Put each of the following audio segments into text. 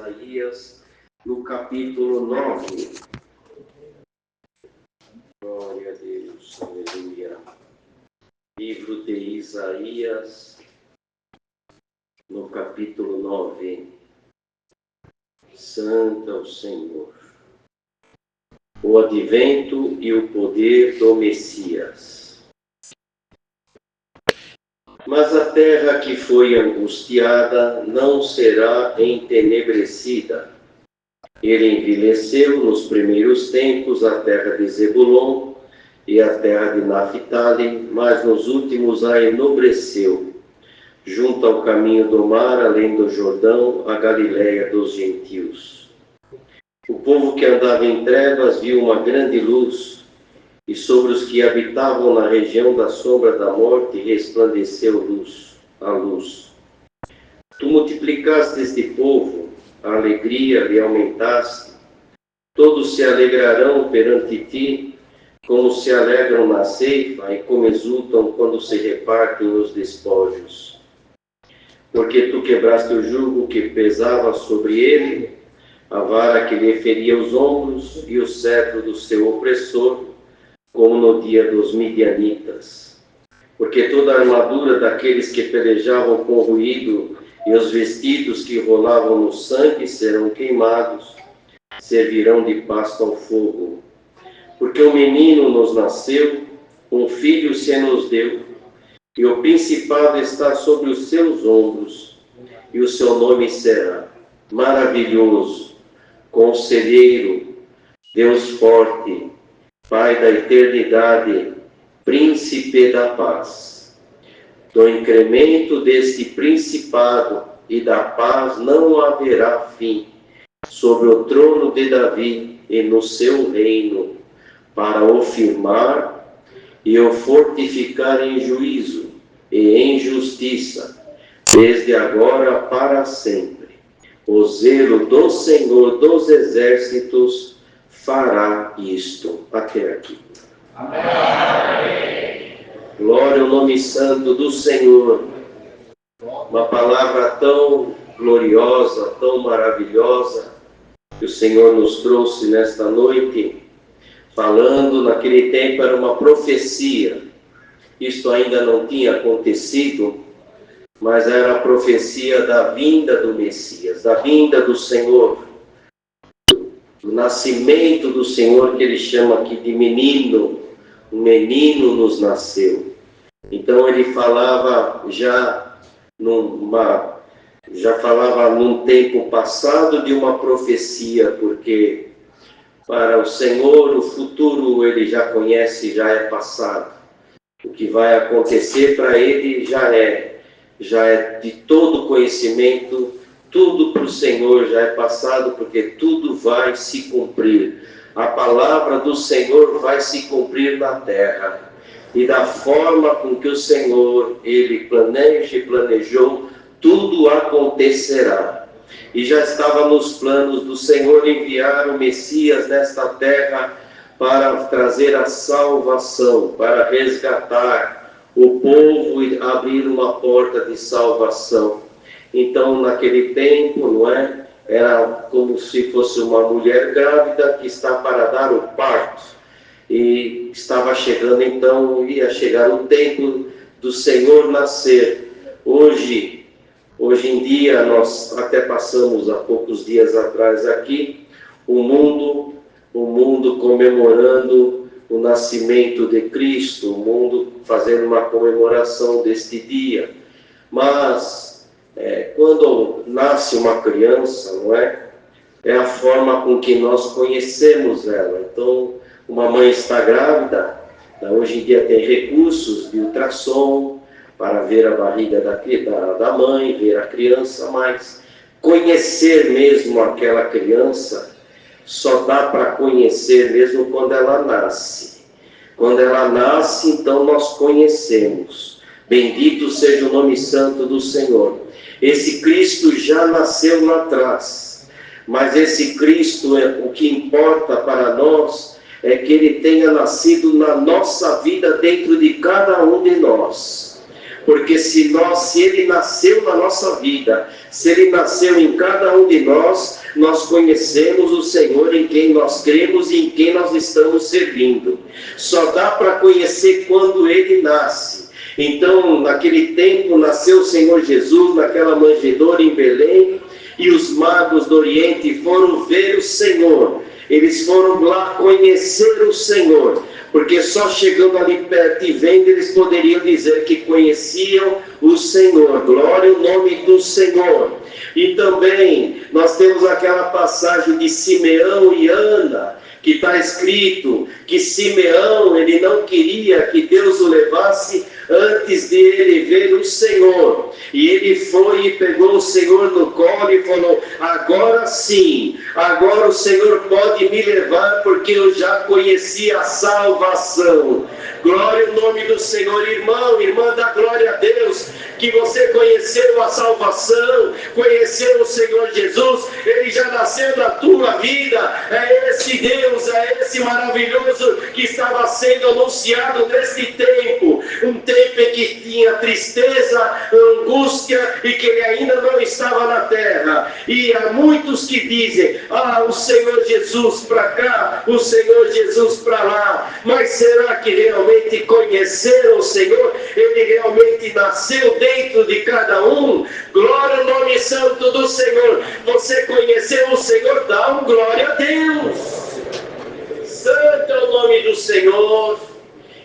Isaías, no capítulo 9. Glória a Deus, aleluia. Livro de Isaías, no capítulo 9. Santo é o Senhor. O advento e o poder do Messias. Mas a terra que foi angustiada não será entenebrecida. Ele envelheceu nos primeiros tempos a terra de Zebulon e a terra de Naphtali, mas nos últimos a enobreceu, junto ao caminho do mar, além do Jordão, a Galiléia dos gentios. O povo que andava em trevas viu uma grande luz, e sobre os que habitavam na região da sombra da morte resplandeceu a luz. Tu multiplicaste este povo, a alegria lhe aumentaste. Todos se alegrarão perante ti, como se alegram na ceifa e como exultam quando se repartem os despojos. Porque tu quebraste o jugo que pesava sobre ele, a vara que lhe feria os ombros e o cetro do seu opressor, como no dia dos midianitas. Porque toda a armadura daqueles que pelejavam com ruído e os vestidos que rolavam no sangue serão queimados, servirão de pasto ao fogo. Porque um menino nos nasceu, um filho se nos deu, e o principado está sobre os seus ombros, e o seu nome será Maravilhoso, Conselheiro, Deus Forte, Pai da Eternidade, Príncipe da Paz. Do incremento deste principado e da paz não haverá fim, sobre o trono de Davi e no seu reino, para o firmar e o fortificar em juízo e em justiça, desde agora para sempre. O zelo do Senhor dos Exércitos fará isto. Até aqui. Amém. Glória ao nome santo do Senhor. Uma palavra tão gloriosa, tão maravilhosa, que o Senhor nos trouxe nesta noite, falando, naquele tempo era uma profecia. Isto ainda não tinha acontecido, mas era a profecia da vinda do Messias, da vinda do Senhor, do nascimento do Senhor, que ele chama aqui de menino. Um menino nos nasceu. Então ele falava já falava num tempo passado de uma profecia, porque para o Senhor o futuro ele já conhece, já é passado. O que vai acontecer para ele já é de todo conhecimento. Tudo para o Senhor já é passado, porque tudo vai se cumprir. A palavra do Senhor vai se cumprir na terra. E da forma com que o Senhor, ele planeja e planejou, tudo acontecerá. E já estava nos planos do Senhor enviar o Messias nesta terra para trazer a salvação, para resgatar o povo e abrir uma porta de salvação. Então, naquele tempo, não é? Era como se fosse uma mulher grávida que está para dar o parto. E estava chegando, então, ia chegar o tempo do Senhor nascer. Hoje em dia, nós até passamos há poucos dias atrás aqui, o mundo comemorando o nascimento de Cristo, o mundo fazendo uma comemoração deste dia. Mas quando nasce uma criança, não é? É a forma com que nós conhecemos ela. Então, uma mãe está grávida, hoje em dia tem recursos de ultrassom para ver a barriga da mãe, ver a criança, mas conhecer mesmo aquela criança só dá para conhecer mesmo quando ela nasce. Quando ela nasce, então nós conhecemos. Bendito seja o nome santo do Senhor. Esse Cristo já nasceu lá atrás, mas esse Cristo, o que importa para nós é que ele tenha nascido na nossa vida, dentro de cada um de nós. Porque se ele nasceu na nossa vida, se ele nasceu em cada um de nós, nós conhecemos o Senhor em quem nós cremos e em quem nós estamos servindo. Só dá para conhecer quando ele nasce. Então, naquele tempo, nasceu o Senhor Jesus naquela manjedoura em Belém, e os magos do Oriente foram ver o Senhor. Eles foram lá conhecer o Senhor, porque só chegando ali perto e vendo, eles poderiam dizer que conheciam o Senhor. Glória ao nome do Senhor. E também nós temos aquela passagem de Simeão e Ana, que está escrito que Simeão, ele não queria que Deus o levasse antes de ele ver o Senhor. E ele foi e pegou o Senhor no colo e falou: agora sim, agora o Senhor pode me levar, porque eu já conheci a salvação. Glória ao nome do Senhor. Irmão, irmã, dá glória a Deus, que você conheceu a salvação, conheceu o Senhor Jesus, ele já nasceu na tua vida. É esse Deus, é esse maravilhoso que estava sendo anunciado neste tempo, um tempo em que tinha tristeza, angústia, e que ele ainda não estava na terra. E há muitos que dizem: o Senhor Jesus para cá, o Senhor Jesus para lá. Mas será que realmente conheceram o Senhor? Ele realmente nasceu dentro de cada um? Glória ao nome santo do Senhor. Você conheceu o Senhor? Dá um glória a Deus. Santo é o nome do Senhor.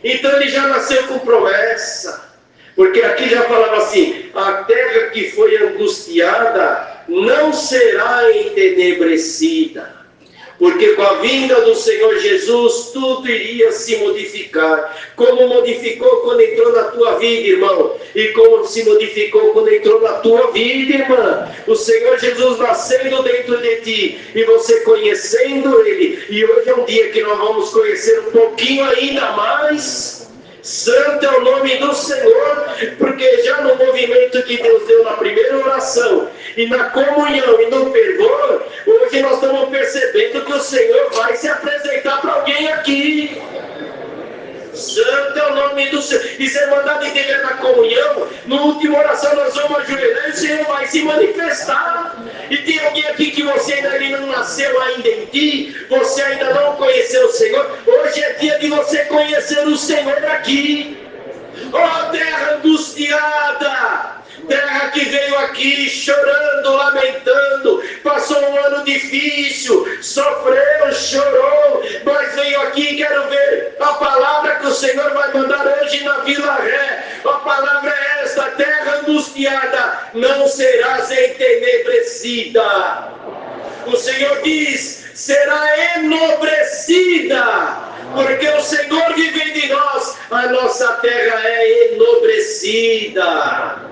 Então ele já nasceu com promessa, porque aqui já falava assim: a terra que foi angustiada não será entenebrecida. Porque com a vinda do Senhor Jesus, tudo iria se modificar. Como modificou quando entrou na tua vida, irmão. E como se modificou quando entrou na tua vida, irmã. O Senhor Jesus nascendo dentro de ti, e você conhecendo Ele. E hoje é um dia que nós vamos conhecer um pouquinho ainda mais. Santo é o nome do Senhor, porque já no movimento que Deus deu na primeira oração, e na comunhão e no fervor, hoje nós estamos percebendo que o Senhor vai se apresentar para alguém aqui. Santo é o nome do Senhor. E ser mandado entender na comunhão, na última oração nós vamos ajoelhar e o Senhor vai se manifestar. E tem alguém aqui que você ainda ele não nasceu ainda em ti, você ainda não conheceu o Senhor. Hoje é dia de você conhecer o Senhor aqui. Ó terra angustiada, terra que veio aqui chorando, lamentando, passou um ano difícil, sofreu, chorou, mas veio aqui. Quero ver a palavra que o Senhor vai mandar hoje na Vila Ré. A palavra é esta: terra angustiada, não serás entenebrecida. O Senhor diz: será enobrecida. Porque o Senhor vive de nós, a nossa terra é enobrecida.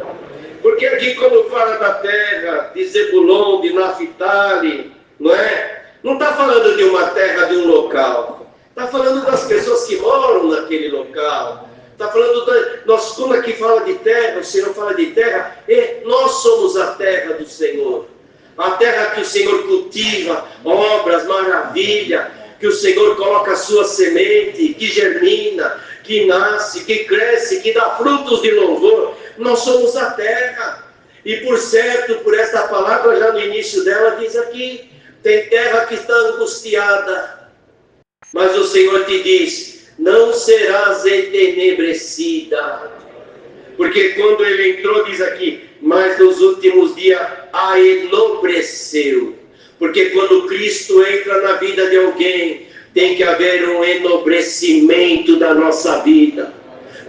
Porque aqui quando fala da terra de Zebulon, de Naphtali, não é? Não está falando de uma terra, de um local. Está falando das pessoas que moram naquele local. Está falando, nós, quando aqui fala de terra, o Senhor fala de terra, nós somos a terra do Senhor. A terra que o Senhor cultiva, obras, maravilha, que o Senhor coloca a sua semente, que germina, que nasce, que cresce, que dá frutos de louvor. Nós somos a terra. E por certo, por esta palavra, já no início dela, diz aqui: tem terra que está angustiada. Mas o Senhor te diz: não serás entenebrecida. Porque quando ele entrou, diz aqui: mas nos últimos dias a enobreceu. Porque quando Cristo entra na vida de alguém, tem que haver um enobrecimento da nossa vida.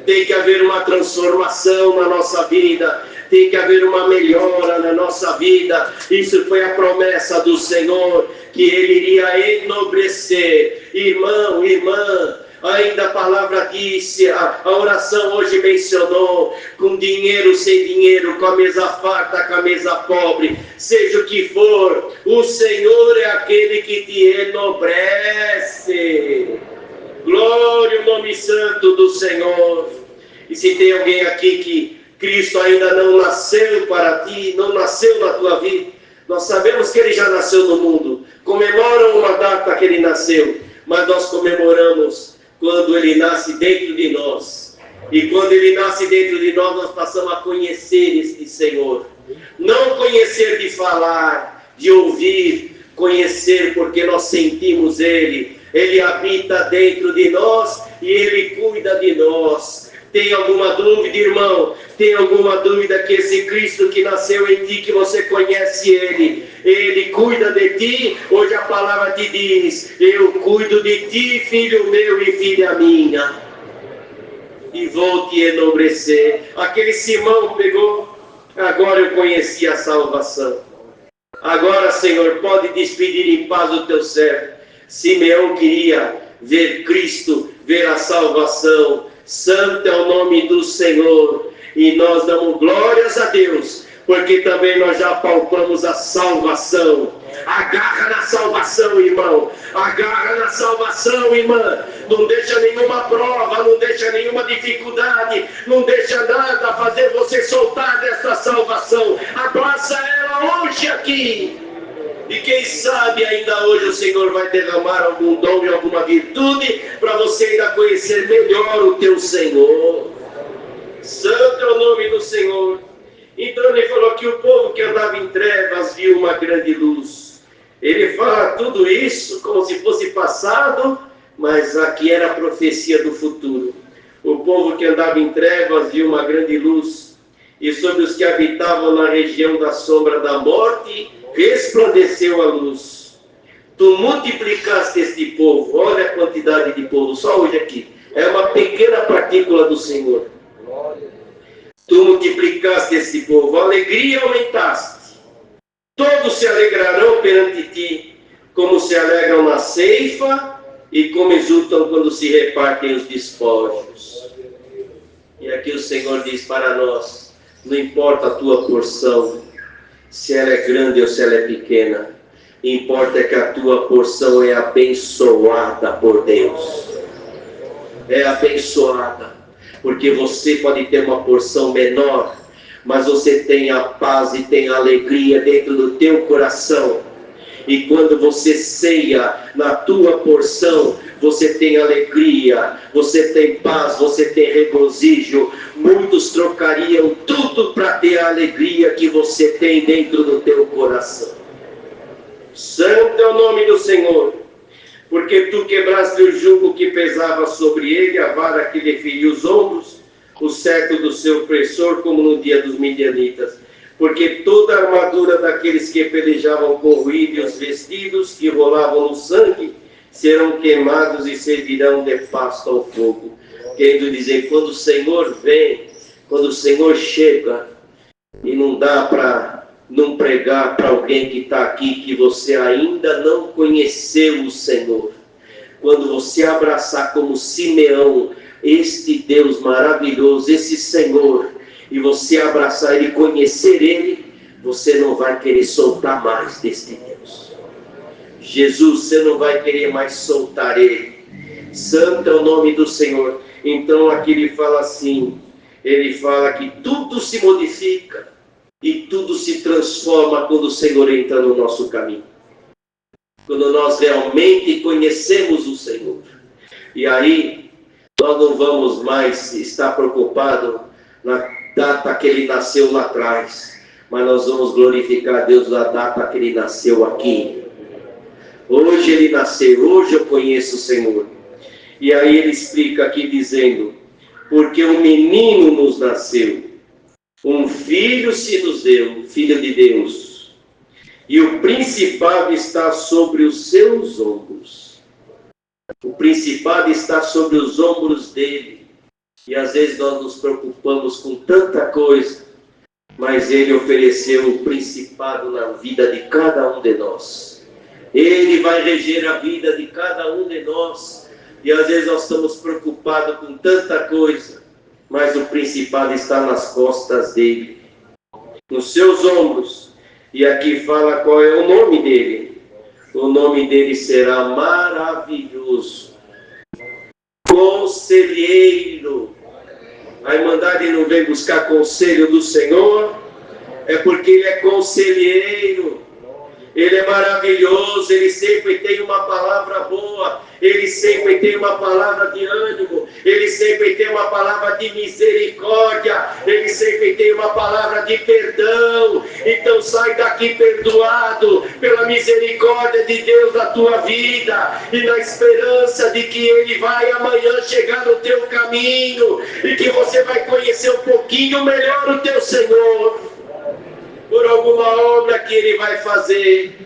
Tem que haver uma transformação na nossa vida. Tem que haver uma melhora na nossa vida. Isso foi a promessa do Senhor, que Ele iria enobrecer. Irmão, irmã, ainda a palavra disse, a oração hoje mencionou: com dinheiro, sem dinheiro, com a mesa farta, com a mesa pobre, seja o que for, o Senhor é aquele que te enobrece. Glória ao nome santo do Senhor. E se tem alguém aqui que Cristo ainda não nasceu para ti, não nasceu na tua vida, nós sabemos que Ele já nasceu no mundo. Comemoram uma data que Ele nasceu, mas nós comemoramos quando Ele nasce dentro de nós. E quando ele nasce dentro de nós, nós passamos a conhecer este Senhor. Não conhecer de falar, de ouvir, conhecer porque nós sentimos Ele. Ele habita dentro de nós e Ele cuida de nós. Tem alguma dúvida, irmão? Tem alguma dúvida que esse Cristo que nasceu em ti, que você conhece Ele cuida de ti? Hoje a palavra te diz: eu cuido de ti, filho meu e filha minha, e vou te enobrecer. Aquele Simão pegou: agora eu conheci a salvação. Agora, Senhor, pode despedir em paz o teu servo. Simeão queria ver Cristo, ver a salvação. Santo é o nome do Senhor. E nós damos glórias a Deus, porque também nós já palpamos a salvação. Agarra na salvação, irmão. Agarra na salvação, irmã. Não deixa nenhuma prova, não deixa nenhuma dificuldade, não deixa nada fazer você soltar dessa salvação. Abraça ela hoje aqui. E quem sabe ainda hoje o Senhor vai derramar algum dom e alguma virtude para você ainda conhecer melhor o teu Senhor. Santo é o nome do Senhor. Então ele falou que o povo que andava em trevas viu uma grande luz. Ele fala tudo isso como se fosse passado, mas aqui era a profecia do futuro. O povo que andava em trevas viu uma grande luz, e sobre os que habitavam na região da sombra da morte resplandeceu a luz. Tu multiplicaste este povo. Olha a quantidade de povo, só hoje aqui. É uma pequena partícula do Senhor. Tu multiplicaste este povo, a alegria aumentaste. Todos se alegrarão perante ti, como se alegram na ceifa e como exultam quando se repartem os despojos. E aqui o Senhor diz para nós: não importa a tua porção, se ela é grande ou se ela é pequena, importa é que a tua porção é abençoada por Deus. É abençoada, porque você pode ter uma porção menor, mas você tem a paz e tem a alegria dentro do teu coração. E quando você ceia na tua porção, você tem alegria, você tem paz, você tem regozijo. Muitos trocariam tudo para ter a alegria que você tem dentro do teu coração. Santo é o nome do Senhor, porque tu quebraste o jugo que pesava sobre ele, a vara que lhe feriu os ombros, o cetro do seu opressor, como no dia dos midianitas. Porque toda a armadura daqueles que pelejavam com ruído e os vestidos que rolavam no sangue serão queimados e servirão de pasto ao fogo. Querendo dizer, quando o Senhor vem, quando o Senhor chega, e não dá para não pregar para alguém que está aqui que você ainda não conheceu o Senhor. Quando você abraçar como Simeão este Deus maravilhoso, esse Senhor, e você abraçar Ele, conhecer Ele, você não vai querer soltar mais deste Deus. Jesus, você não vai querer mais soltar Ele. Santo é o nome do Senhor. Então aqui ele fala assim, ele fala que tudo se modifica e tudo se transforma quando o Senhor entra no nosso caminho. Quando nós realmente conhecemos o Senhor. E aí nós não vamos mais estar preocupados na data que ele nasceu lá atrás, mas nós vamos glorificar a Deus na data que ele nasceu aqui. Hoje ele nasceu, hoje eu conheço o Senhor. E aí ele explica aqui dizendo, porque um menino nos nasceu, um filho se nos deu, filho de Deus, e o principado está sobre os seus ombros. O principado está sobre os ombros dele. E às vezes nós nos preocupamos com tanta coisa, mas ele ofereceu o principado na vida de cada um de nós. Ele vai reger a vida de cada um de nós. E às vezes nós estamos preocupados com tanta coisa, mas o principado está nas costas dele, nos seus ombros. E aqui fala qual é o nome dele. O nome dele será Maravilhoso, Conselheiro. A Irmandade não vem buscar conselho do Senhor, é porque Ele é conselheiro. Ele é maravilhoso, Ele sempre tem uma palavra boa, Ele sempre tem uma palavra de ânimo, Ele sempre tem uma palavra de misericórdia, Ele sempre tem uma palavra de perdão. Então sai daqui perdoado pela misericórdia de Deus na tua vida e na esperança de que Ele vai amanhã chegar no teu caminho e que você vai conhecer um pouquinho melhor o teu Senhor. Por alguma obra que Ele vai fazer,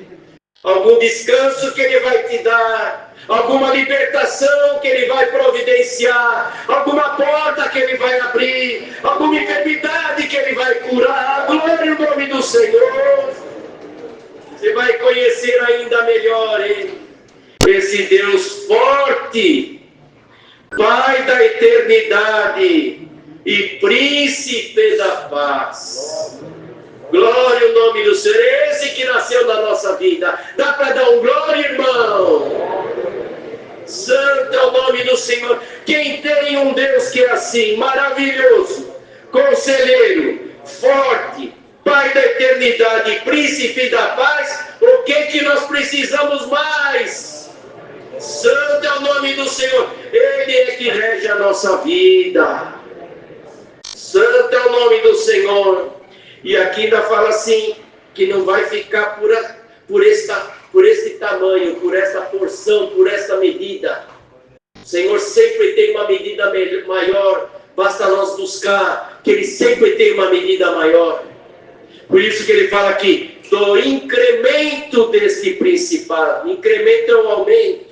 algum descanso que Ele vai te dar, alguma libertação que Ele vai providenciar, alguma porta que Ele vai abrir, alguma enfermidade que Ele vai curar. Glória ao nome do Senhor. Você vai conhecer ainda melhor Ele, esse Deus forte, Pai da eternidade e Príncipe da paz. Glória ao nome do Senhor, esse que nasceu na nossa vida. Dá para dar um glória, irmão? Santo é o nome do Senhor. Quem tem um Deus que é assim, maravilhoso, conselheiro, forte, Pai da eternidade, Príncipe da paz, o que nós precisamos mais? Santo é o nome do Senhor. Ele é que rege a nossa vida. Santo é o nome do Senhor. E aqui ainda fala assim, que não vai ficar por este tamanho, por esta porção, por esta medida. O Senhor sempre tem uma medida maior, basta nós buscar, que Ele sempre tem uma medida maior. Por isso que Ele fala aqui, do incremento deste principado. Incremento é um aumento,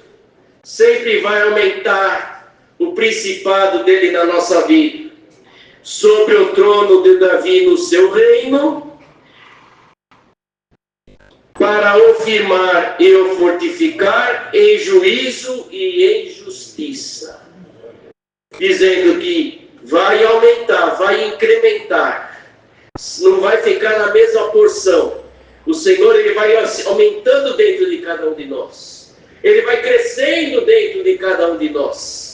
sempre vai aumentar o principado dele na nossa vida. Sobre o trono de Davi no seu reino, para o firmar e o fortificar em juízo e em justiça. Dizendo que vai aumentar, vai incrementar, não vai ficar na mesma porção. O Senhor, Ele vai aumentando dentro de cada um de nós. Ele vai crescendo dentro de cada um de nós.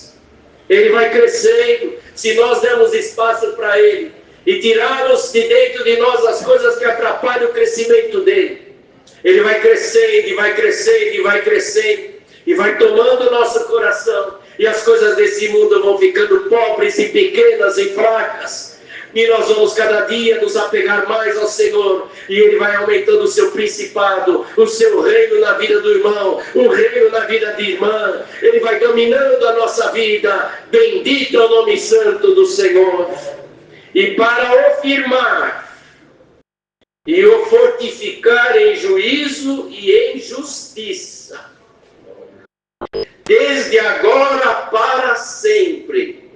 Ele vai crescendo, se nós dermos espaço para Ele e tirarmos de dentro de nós as coisas que atrapalham o crescimento dele. Ele vai crescendo, e vai crescendo, e vai crescendo, e vai tomando o nosso coração, e as coisas desse mundo vão ficando pobres e pequenas e fracas. E nós vamos cada dia nos apegar mais ao Senhor. E Ele vai aumentando o seu principado, o seu reino na vida do irmão, o reino na vida da irmã. Ele vai dominando a nossa vida. Bendito é o nome santo do Senhor. E para o firmar e o fortificar em juízo e em justiça, desde agora para sempre.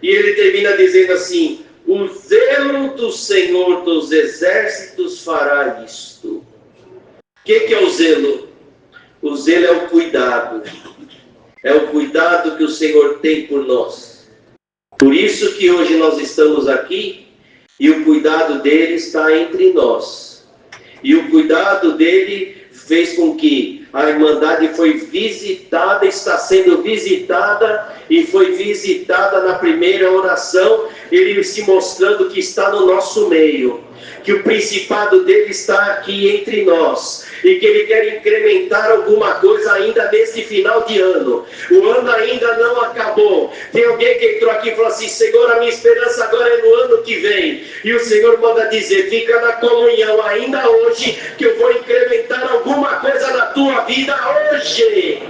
E Ele termina dizendo assim: o zelo do Senhor dos exércitos fará isto. O que é o zelo? O zelo é o cuidado. É o cuidado que o Senhor tem por nós. Por isso que hoje nós estamos aqui e o cuidado dele está entre nós. E o cuidado dele fez com que a Irmandade foi visitada, está sendo visitada e foi visitada na primeira oração, Ele se mostrando que está no nosso meio, que o principado dele está aqui entre nós e que Ele quer incrementar alguma coisa ainda nesse final de ano. O ano ainda não acabou. Tem alguém que entrou aqui e falou assim: Senhor, a minha esperança agora é no ano que vem. E o Senhor manda dizer: fica na comunhão ainda hoje, que eu vou incrementar alguma coisa na tua vida hoje.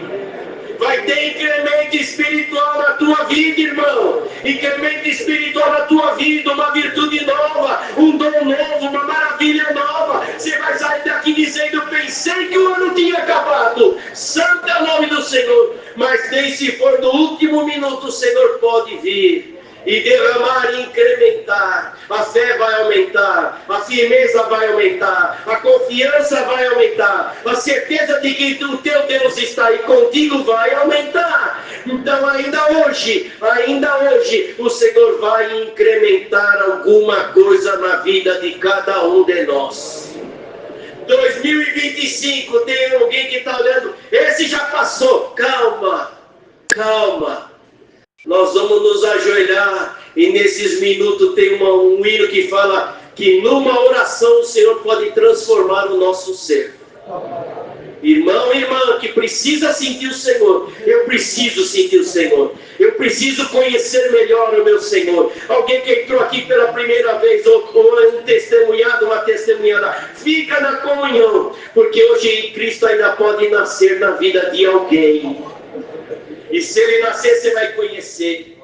Vai ter incremento espiritual na tua vida, irmão. Incremento espiritual na tua vida, uma virtude nova, um dom novo, uma maravilha nova. Você vai sair daqui dizendo: pensei que o ano tinha acabado. Santo é o nome do Senhor. Mas nem se for no último minuto, o Senhor pode vir e derramar e incrementar. A fé vai aumentar, a firmeza vai aumentar, a confiança vai aumentar, a certeza de que o teu Deus está aí contigo vai aumentar. Então ainda hoje, o Senhor vai incrementar alguma coisa na vida de cada um de nós. 2025, tem alguém que está olhando, esse já passou. Calma. Nós vamos nos ajoelhar e nesses minutos tem um hino que fala que numa oração o Senhor pode transformar o nosso ser. Irmão e irmã que precisa sentir o Senhor, eu preciso sentir o Senhor, eu preciso conhecer melhor o meu Senhor. Alguém que entrou aqui pela primeira vez, ou é um testemunhado, uma testemunhada, fica na comunhão, porque hoje Cristo ainda pode nascer na vida de alguém, e se ele nascer você vai conhecer,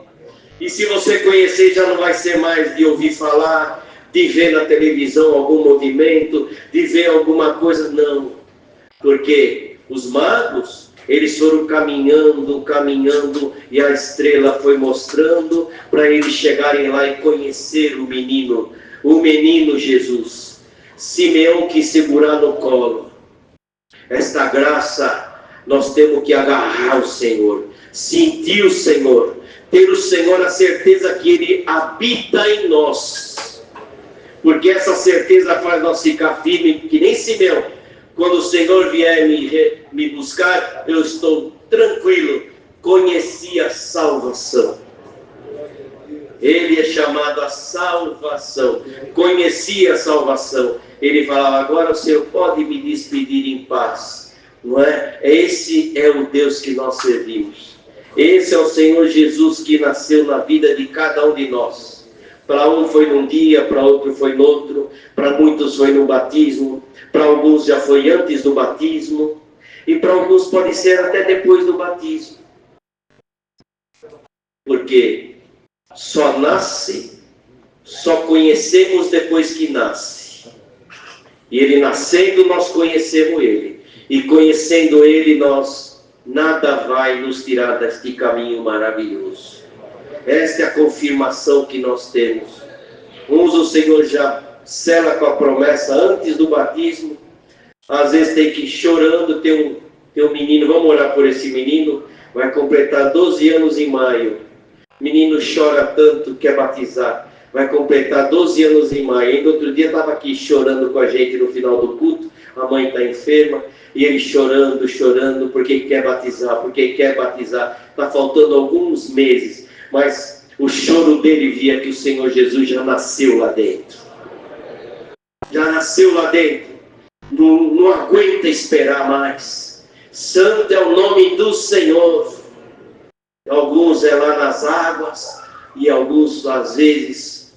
e se você conhecer já não vai ser mais de ouvir falar, de ver na televisão algum movimento, de ver alguma coisa, não. Porque os magos, eles foram caminhando, e a estrela foi mostrando para eles chegarem lá e conhecer o menino Jesus. Simeão quis segurar no colo. Esta graça, nós temos que agarrar o Senhor, sentir o Senhor, ter o Senhor a certeza que Ele habita em nós. Porque essa certeza faz nós ficar firmes, que nem Simeão. Quando o Senhor vier me buscar, eu estou tranquilo. Conheci a salvação. Ele é chamado a salvação. Conheci a salvação. Ele falava, agora o Senhor pode me despedir em paz. Não é? Esse é o Deus que nós servimos. Esse é o Senhor Jesus que nasceu na vida de cada um de nós. Para um foi num dia, para outro foi no outro, para muitos foi no batismo, para alguns já foi antes do batismo, e para alguns pode ser até depois do batismo. Porque só conhecemos depois que nasce. E ele nascendo, nós conhecemos ele. E conhecendo ele, nada vai nos tirar deste caminho maravilhoso. Esta é a confirmação que nós temos. Uns o Senhor já sela com a promessa antes do batismo. Às vezes tem que ir chorando. Tem um menino, vamos orar por esse menino, vai completar 12 anos em maio. Menino chora tanto, quer batizar. Vai completar 12 anos em maio. Ainda outro dia estava aqui chorando com a gente no final do culto. A mãe está enferma. E ele chorando, porque quer batizar. Está faltando alguns meses. Mas o choro dele via que o Senhor Jesus já nasceu lá dentro. Já nasceu lá dentro. Não aguenta esperar mais. Santo é o nome do Senhor. Alguns é lá nas águas. E alguns, às vezes,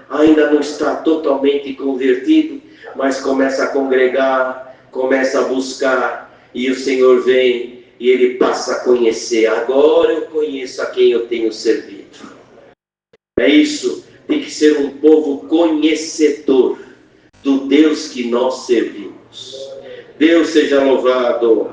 ainda não está totalmente convertido. Mas começa a congregar, começa a buscar. E o Senhor vem. E ele passa a conhecer. Agora eu conheço a quem eu tenho servido. É isso. Tem que ser um povo conhecedor do Deus que nós servimos. Deus seja louvado.